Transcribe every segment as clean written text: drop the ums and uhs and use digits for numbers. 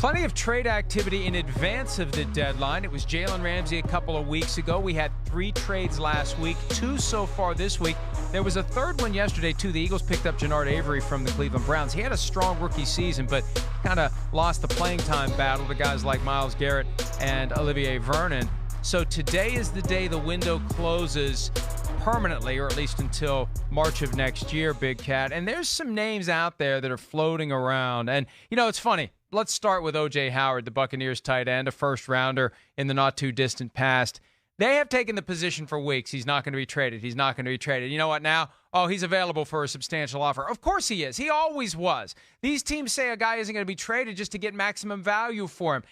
Plenty of trade activity in advance of the deadline. It was Jalen Ramsey a couple of weeks ago. We had 3 trades last week, 2 so far this week. There was a third one yesterday, too. The Eagles picked up Jannard Avery from the Cleveland Browns. He had a strong rookie season, but kind of lost the playing time battle to guys like Myles Garrett and Olivier Vernon. So today is the day the window closes permanently, or at least until March of next year, Big Cat. And there's some names out there that are floating around. And, you know, it's funny. Let's start with O.J. Howard, the Buccaneers tight end, a first-rounder in the not-too-distant past. They have taken the position for weeks. He's not going to be traded. He's not going to be traded. You know what now? Oh, he's available for a substantial offer. Of course he is. He always was. These teams say a guy isn't going to be traded just to get maximum value for him.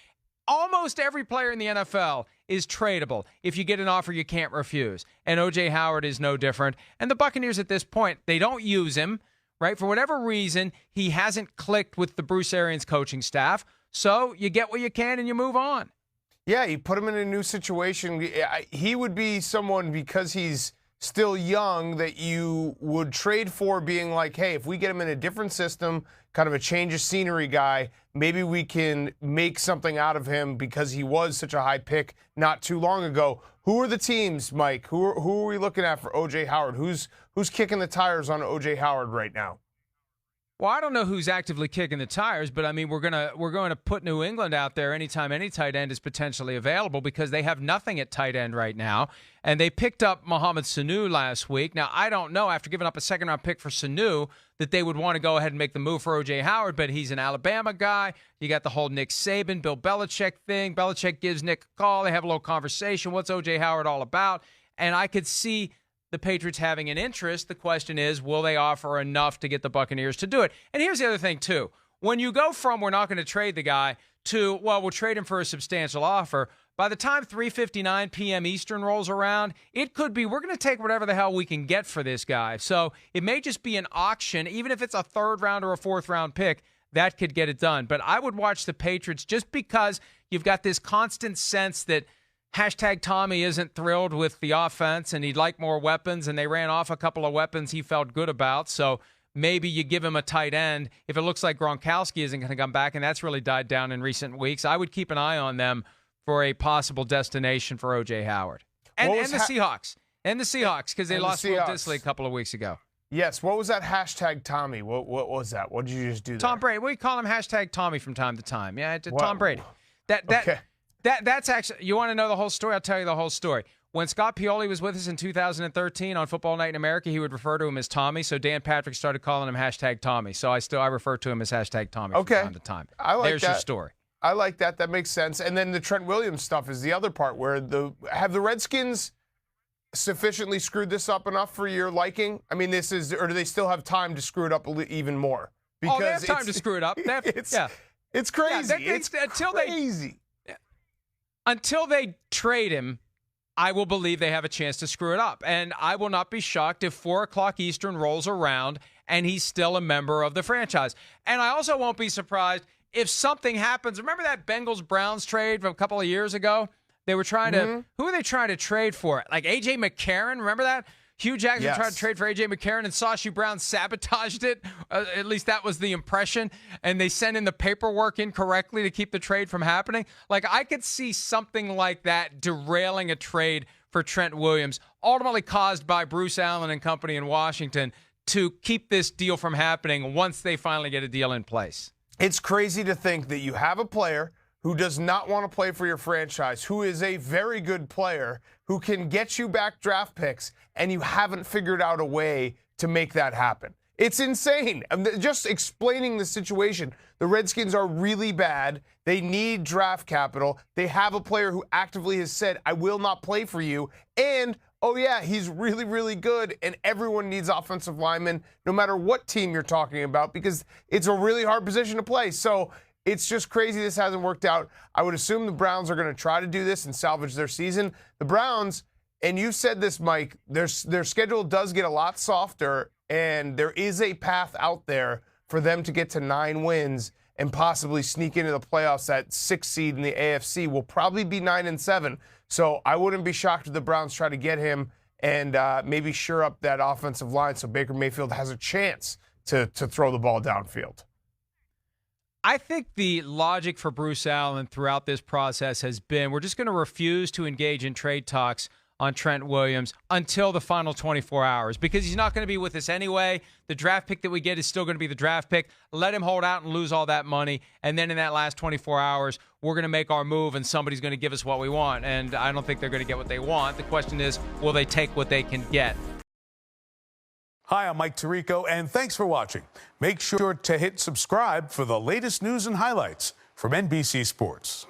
Almost every player in the NFL is tradable if you get an offer you can't refuse. And O.J. Howard is no different. And the Buccaneers at this point, they don't use him. Right? For whatever reason, he hasn't clicked with the Bruce Arians coaching staff. So you get what you can and you move on. Yeah, you put him in a new situation. He would be someone, because he's still young, that you would trade for, being like, hey, if we get him in a different system, kind of a change of scenery guy, maybe we can make something out of him because he was such a high pick not too long ago. Who are the teams, Mike? Who are we looking at for O.J. Howard? Who's kicking the tires on O.J. Howard right now? Well, I don't know who's actively kicking the tires, but I mean, we're going to put New England out there anytime any tight end is potentially available, because they have nothing at tight end right now. And they picked up Mohamed Sanu last week. Now, I don't know, after giving up a second-round pick for Sanu, that they would want to go ahead and make the move for O.J. Howard, but he's an Alabama guy. You got the whole Nick Saban, Bill Belichick thing. Belichick gives Nick a call. They have a little conversation. What's O.J. Howard all about? And I could see the Patriots having an interest. The question is, will they offer enough to get the Buccaneers to do it? And here's the other thing, too. When you go from we're not going to trade the guy to, well, we'll trade him for a substantial offer, by the time 3:59 p.m. Eastern rolls around, it could be we're going to take whatever the hell we can get for this guy. So it may just be an auction. Even if it's a third-round or a fourth-round pick, that could get it done. But I would watch the Patriots just because you've got this constant sense that #Tommy isn't thrilled with the offense and he'd like more weapons, and they ran off a couple of weapons he felt good about. So maybe you give him a tight end. If it looks like Gronkowski isn't going to come back, and that's really died down in recent weeks, I would keep an eye on them for a possible destination for O.J. Howard. And the Seahawks. And the Seahawks, because they lost Will Dissly a couple of weeks ago. Yes. What was that #Tommy? What was that? What did you just do there? Tom Brady. We call him #Tommy from time to time. Yeah, Tom Brady. Okay. That's actually, you want to know the whole story? I'll tell you the whole story. When Scott Pioli was with us in 2013 on Football Night in America, he would refer to him as Tommy. So Dan Patrick started calling him #Tommy. So I refer to him as #Tommy from time to time. There's your story. I like that. That makes sense. And then the Trent Williams stuff is the other part, where have the Redskins sufficiently screwed this up enough for your liking? I mean, or do they still have time to screw it up even more? Because they have time to screw it up. It's crazy. It's crazy. Until they trade him, I will believe they have a chance to screw it up. And I will not be shocked if 4 o'clock Eastern rolls around and he's still a member of the franchise. And I also won't be surprised if something happens. Remember that Bengals-Browns trade from a couple of years ago? They were trying to – who were they trying to trade for? Like A.J. McCarron, remember that? Hugh Jackson tried to trade for A.J. McCarron, and Sashi Brown sabotaged it. At least that was the impression. And they sent in the paperwork incorrectly to keep the trade from happening. Like, I could see something like that derailing a trade for Trent Williams, ultimately caused by Bruce Allen and company in Washington, to keep this deal from happening once they finally get a deal in place. It's crazy to think that you have a player who does not want to play for your franchise, who is a very good player, who can get you back draft picks, and you haven't figured out a way to make that happen. It's insane. Just explaining the situation. The Redskins are really bad. They need draft capital. They have a player who actively has said, I will not play for you. And, oh yeah, he's really, really good, and everyone needs offensive linemen, no matter what team you're talking about, because it's a really hard position to play. So it's just crazy this hasn't worked out. I would assume the Browns are going to try to do this and salvage their season. The Browns, and you said this, Mike, their schedule does get a lot softer, and there is a path out there for them to get to 9 wins and possibly sneak into the playoffs. That 6th seed in the AFC will probably be 9-7. So I wouldn't be shocked if the Browns try to get him and maybe shore up that offensive line so Baker Mayfield has a chance to throw the ball downfield. I think the logic for Bruce Allen throughout this process has been we're just going to refuse to engage in trade talks on Trent Williams until the final 24 hours because he's not going to be with us anyway. The draft pick that we get is still going to be the draft pick. Let him hold out and lose all that money. And then in that last 24 hours, we're going to make our move and somebody's going to give us what we want. And I don't think they're going to get what they want. The question is, will they take what they can get? Hi, I'm Mike Tirico, and thanks for watching. Make sure to hit subscribe for the latest news and highlights from NBC Sports.